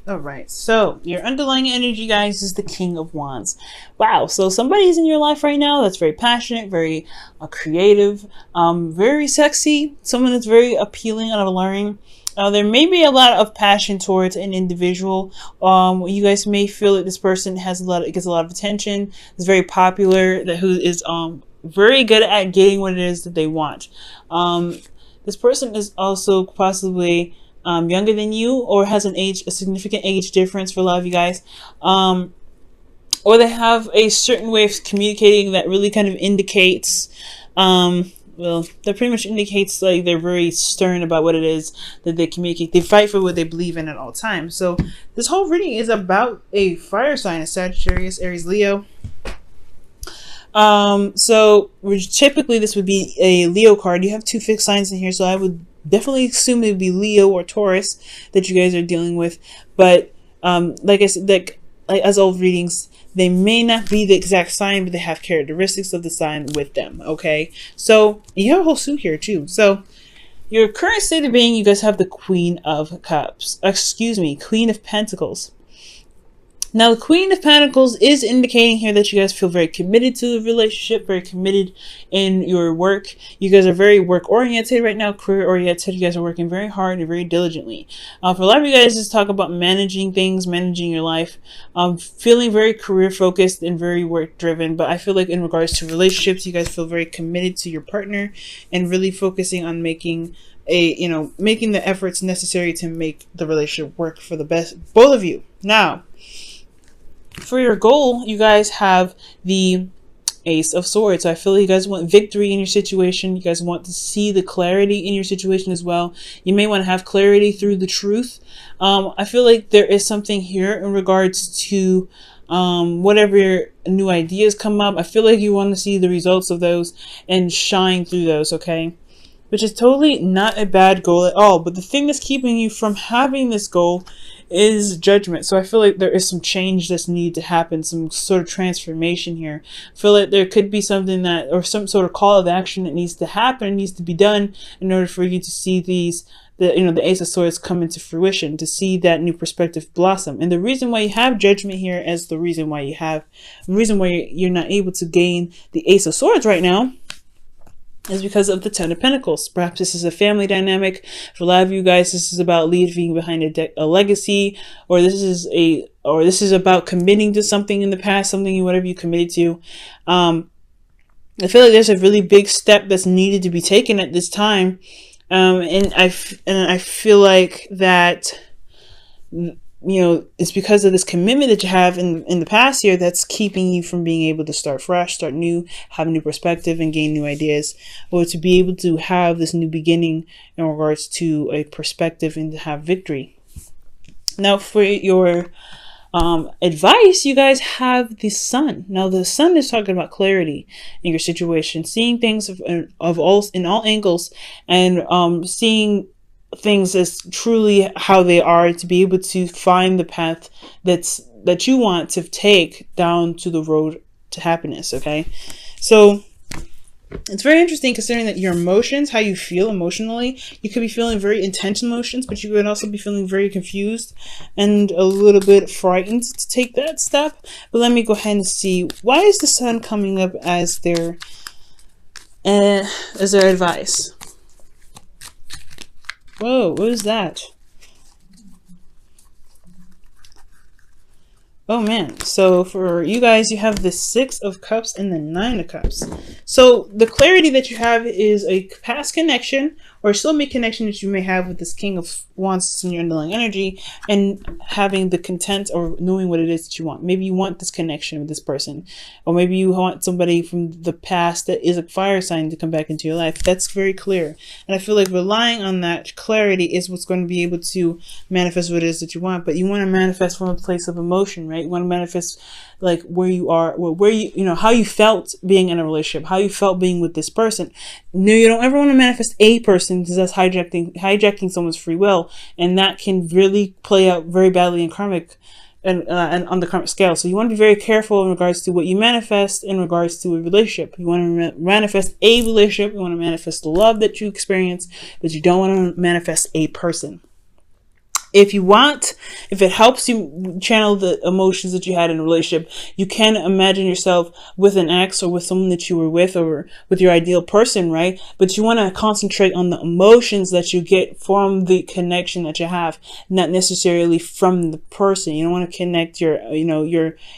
All right, so your underlying energy, guys, is the King of Wands. Wow, so somebody's in your life right now that's very passionate, very creative, very sexy, someone that's very appealing and alluring. There may be a lot of passion towards an individual. You guys may feel that this person gets a lot of attention, is very popular, that who is very good at getting what it is that they want. This person is also possibly younger than you, or has a significant age difference for a lot of you guys, or they have a certain way of communicating that really kind of indicates, well, that pretty much indicates like they're very stern about what it is that they communicate. They fight for what they believe in at all times. So this whole reading is about a fire sign, a Sagittarius, Aries, Leo. So typically this would be a Leo card. You have two fixed signs in here, so I would definitely assume it would be Leo or Taurus that you guys are dealing with. But like I said, like as old readings, they may not be the exact sign, but they have characteristics of the sign with them. Okay, so you have a whole suit here too. So your current state of being, you guys have the Queen of Cups. Excuse me, Queen of Pentacles. Now, the Queen of Pentacles is indicating here that you guys feel very committed to the relationship, very committed in your work. You guys are very work-oriented right now, career-oriented. You guys are working very hard and very diligently. For a lot of you guys, just talk about managing things, managing your life, feeling very career-focused and very work-driven. But I feel like in regards to relationships, you guys feel very committed to your partner and really focusing on making the efforts necessary to make the relationship work for the best, both of you. Now, for your goal, you guys have the Ace of Swords. So I feel like you guys want victory in your situation. You guys want to see the clarity in your situation as well. You may want to have clarity through the truth. I feel like there is something here in regards to whatever new ideas come up. I feel like you want to see the results of those and shine through those, okay? Which is totally not a bad goal at all. But the thing that's keeping you from having this goal is judgment. So I feel like there is some change that's needed to happen, some sort of transformation here. I feel like there could be something that, or some sort of call of action that needs to happen, needs to be done in order for you to see the Ace of Swords come into fruition, to see that new perspective blossom. And the reason why you have judgment here as the reason why you're not able to gain the Ace of Swords right now is because of the Ten of Pentacles. Perhaps this is a family dynamic. For a lot of you guys, this is about leaving behind a legacy, or this is about committing to something in the past, whatever you committed to. I feel like there's a really big step that's needed to be taken at this time, and I feel like that, it's because of this commitment that you have in the past year that's keeping you from being able to start fresh, start new, have a new perspective, and gain new ideas, or to be able to have this new beginning in regards to a perspective and to have victory. Now, for your advice, you guys have the Sun. Now, the Sun is talking about clarity in your situation, seeing things in all angles, and seeing things as truly how they are, to be able to find the path that you want to take down to the road to happiness. Okay, so it's very interesting considering that your emotions, how you feel emotionally, you could be feeling very intense emotions, but you could also be feeling very confused and a little bit frightened to take that step. But let me go ahead and see, why is the Sun coming up as their advice? Whoa, what is that? Oh man, so for you guys, you have the Six of Cups and the Nine of Cups. So the clarity that you have is a past connection or soulmate connection that you may have with this King of Wands in your underlying energy, and having the content or knowing what it is that you want. Maybe you want this connection with this person, or maybe you want somebody from the past that is a fire sign to come back into your life. That's very clear. And I feel like relying on that clarity is what's going to be able to manifest what it is that you want. But you want to manifest from a place of emotion, right? You want to manifest like where you are, where you how you felt being in a relationship, how you felt being with this person. No, you don't ever want to manifest a person, because that's hijacking someone's free will, and that can really play out very badly in karmic and on the karmic scale. So you want to be very careful in regards to what you manifest in regards to a relationship. You want to manifest a relationship, you want to manifest the love that you experience, but you don't want to manifest a person. If you want, if it helps you channel the emotions that you had in a relationship, you can imagine yourself with an ex or with someone that you were with or with your ideal person, right? But you want to concentrate on the emotions that you get from the connection that you have, not necessarily from the person. You don't want to connect your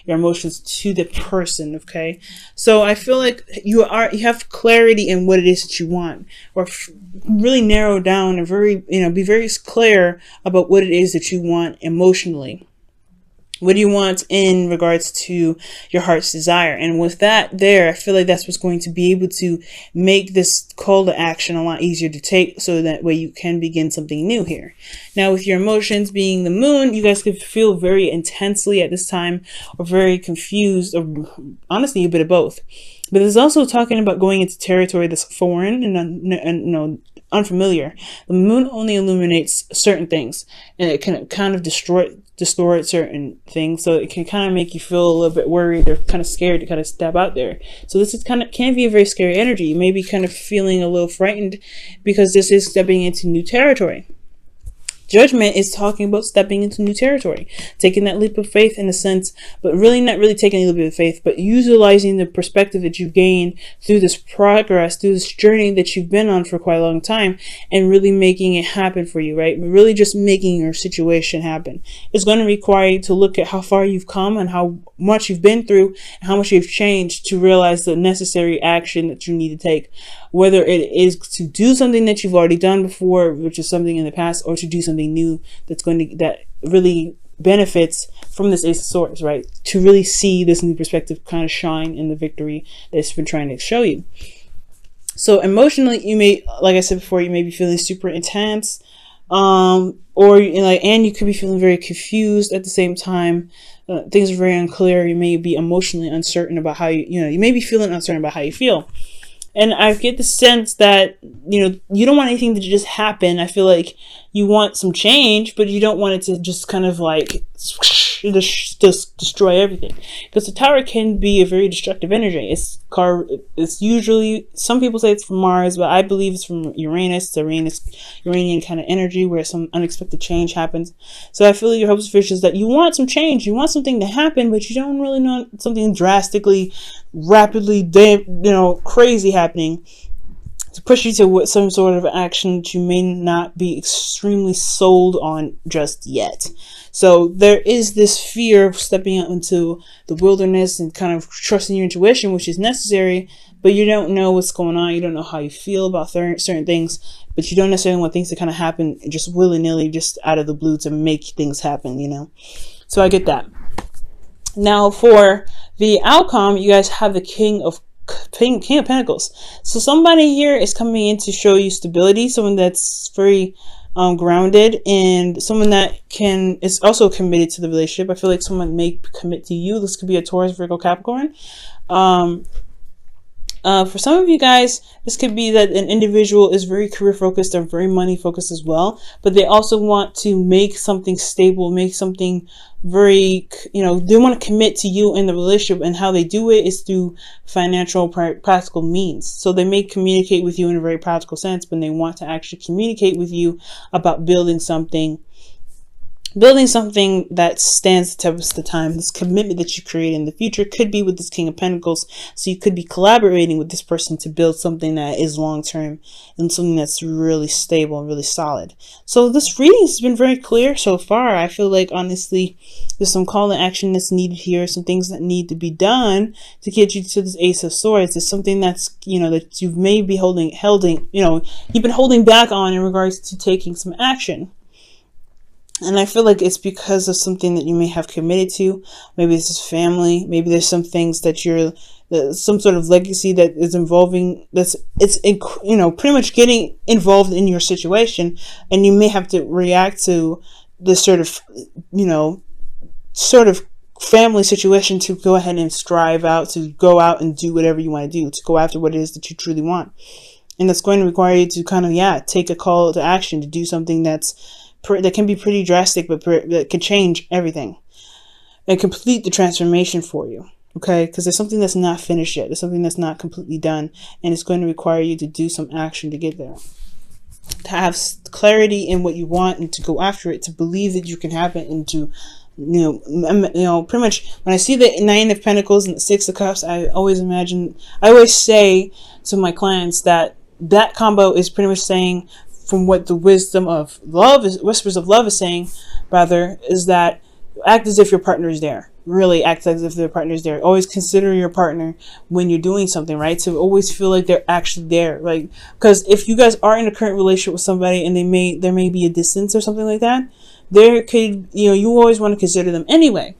emotions to the person, okay? So I feel like you have clarity in what it is that you want, or really narrow down and be very clear about what it is that you want emotionally. What do you want in regards to your heart's desire? And with that there, I feel like that's what's going to be able to make this call to action a lot easier to take, so that way you can begin something new here. Now, with your emotions being the moon, you guys could feel very intensely at this time, or very confused, or honestly a bit of both. But it's also talking about going into territory that's foreign and unfamiliar. The moon only illuminates certain things, and it can kind of distort certain things, so it can kind of make you feel a little bit worried or kind of scared to kind of step out there. So this is can be a very scary energy. You may be kind of feeling a little frightened because this is stepping into new territory. Judgment is talking about stepping into new territory, taking that leap of faith in a sense, but really not really taking a leap of faith, but utilizing the perspective that you've gained through this progress, through this journey that you've been on for quite a long time, and really making it happen for you, right? Really just making your situation happen. It's going to require you to look at how far you've come and how much you've been through and how much you've changed to realize the necessary action that you need to take, whether it is to do something that you've already done before, which is something in the past, or to do something new that really benefits from this Ace of Swords, right? To really see this new perspective kind of shine in the victory that it's been trying to show you. So emotionally, you may, like I said before, you may be feeling super intense, and you could be feeling very confused at the same time. Things are very unclear. You may be emotionally uncertain about how you may be feeling uncertain about how you feel. And I get the sense that, you don't want anything to just happen. I feel like you want some change, but you don't want it to just kind of like just destroy everything. Because the Tower can be a very destructive energy. It's usually, some people say it's from Mars, but I believe it's from Uranus. It's Uranian kind of energy where some unexpected change happens. So I feel like your hopes and wishes is that you want some change. You want something to happen, but you don't really want something drastically, rapidly, crazy happening to push you to some sort of action that you may not be extremely sold on just yet. So there is this fear of stepping out into the wilderness and kind of trusting your intuition, which is necessary, but you don't know what's going on. You don't know how you feel about certain things, but you don't necessarily want things to kind of happen just willy-nilly, just out of the blue to make things happen, So I get that. Now for the outcome, you guys have the King of Pentacles. So somebody here is coming in to show you stability, someone that's very grounded, and someone that is also committed to the relationship. I feel like someone may commit to you. This could be a Taurus, Virgo, Capricorn. For some of you guys, this could be that an individual is very career focused or very money focused as well, but they also want to make something stable, make something very, they want to commit to you in the relationship, and how they do it is through financial practical means. So they may communicate with you in a very practical sense, but they want to actually communicate with you about building something that stands the test of the time. This commitment that you create in the future could be with this King of Pentacles. So you could be collaborating with this person to build something that is long-term and something that's really stable and really solid. So this reading has been very clear so far. I feel like, honestly, there's some call to action that's needed here, some things that need to be done to get you to this Ace of Swords. It's something that's, that you may be you've been holding back on in regards to taking some action. And I feel like it's because of something that you may have committed to. Maybe this is family. Maybe there's some things that some sort of legacy that is involving, pretty much getting involved in your situation. And you may have to react to this sort of family situation to go ahead and strive out, to go out and do whatever you want to do, to go after what it is that you truly want. And that's going to require you to kind of, take a call to action, to do something that can be pretty drastic, but that can change everything and complete the transformation for you. Okay, because there's something that's not finished yet. There's something that's not completely done, and it's going to require you to do some action to get there. to have clarity in what you want and to go after it, to believe that you can have it, and to pretty much when I see the Nine of Pentacles and the Six of Cups, I always say to my clients that combo is pretty much saying, from what the wisdom of love is, whispers of love is saying, rather, is that act as if your partner is there. Really act as if their partner is there. Always consider your partner when you're doing something, right? To always feel like they're actually there. Like, because if you guys are in a current relationship with somebody and there may be a distance or something like that, there could, you always want to consider them anyway.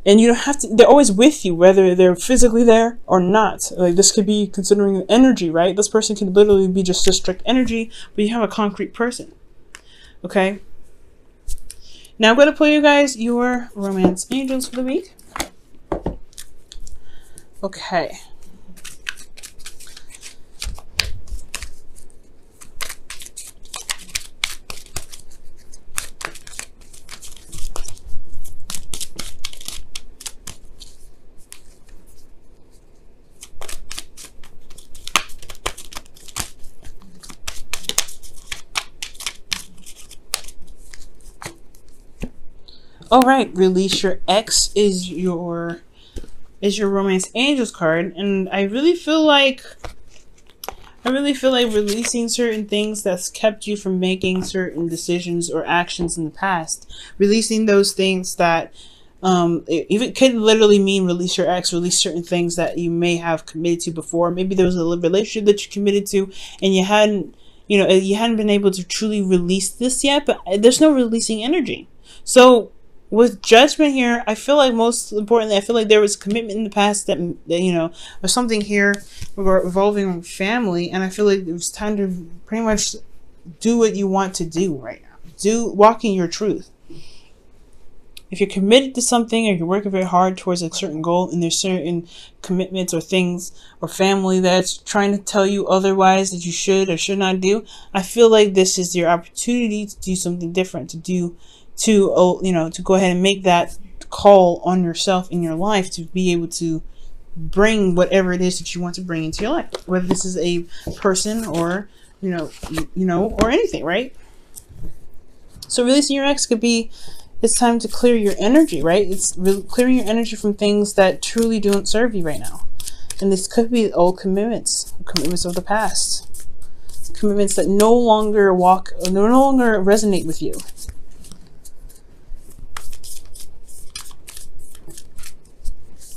And you don't have to, they're always with you, whether they're physically there or not. Like, this could be considering energy, right? This person can literally be just a strict energy, but you have a concrete person. Okay? Now I'm going to pull you guys your romance angels for the week. Okay. All right, release your ex is your romance angels card, and I really feel like releasing certain things that's kept you from making certain decisions or actions in the past. Releasing those things that it even could literally mean release your ex, release certain things that you may have committed to before. Maybe there was a relationship that you committed to and you hadn't been able to truly release this yet, but there's no releasing energy. So with Judgment here, I feel like most importantly, I feel like there was a commitment in the past that or something here revolving around family, and I feel like it was time to pretty much do what you want to do right now. Walk in your truth. If you're committed to something or you're working very hard towards a certain goal, and there's certain commitments or things or family that's trying to tell you otherwise that you should or should not do, I feel like this is your opportunity to do something different, to go ahead and make that call on yourself in your life, to be able to bring whatever it is that you want to bring into your life, whether this is a person or or anything, right? So releasing your ex could be, it's time to clear your energy, right? It's clearing your energy from things that truly don't serve you right now. And this could be old commitments of the past, commitments that no longer resonate with you.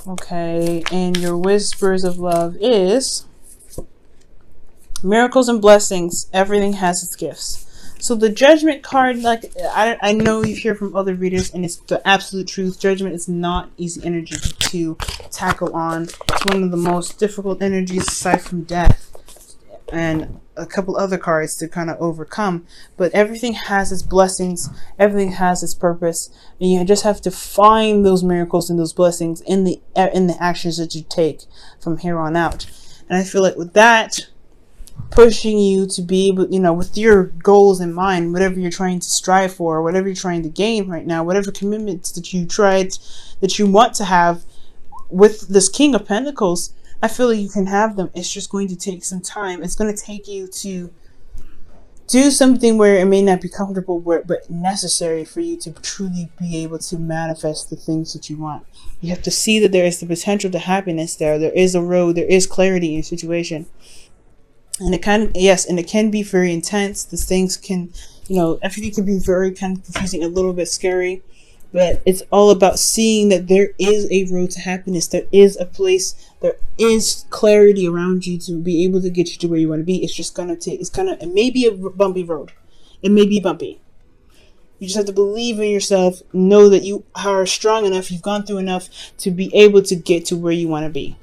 Okay, and your whispers of love is miracles and blessings. Everything has its gifts. So the Judgment card, like I know you hear from other readers, and it's the absolute truth. Judgment is not easy energy to tackle on. It's one of the most difficult energies aside from death and a couple other cards to kind of overcome. But everything has its blessings. Everything has its purpose, and you just have to find those miracles and those blessings in the actions that you take from here on out. And I feel like with that, pushing you to be able, with your goals in mind, whatever you're trying to strive for, whatever you're trying to gain right now, whatever commitments that you want to have with this King of Pentacles, I feel like you can have them. It's just going to take some time. It's going to take you to do something where it may not be comfortable, but necessary for you to truly be able to manifest the things that you want. You have to see that there is the potential to happiness there. There is a road. There is clarity in your situation. And it can be very intense. These things can, everything can be very kind of confusing, a little bit scary. But it's all about seeing that there is a road to happiness. There is a place. There is clarity around you to be able to get you to where you want to be. It may be a bumpy road. It may be bumpy. You just have to believe in yourself. Know that you are strong enough. You've gone through enough to be able to get to where you want to be.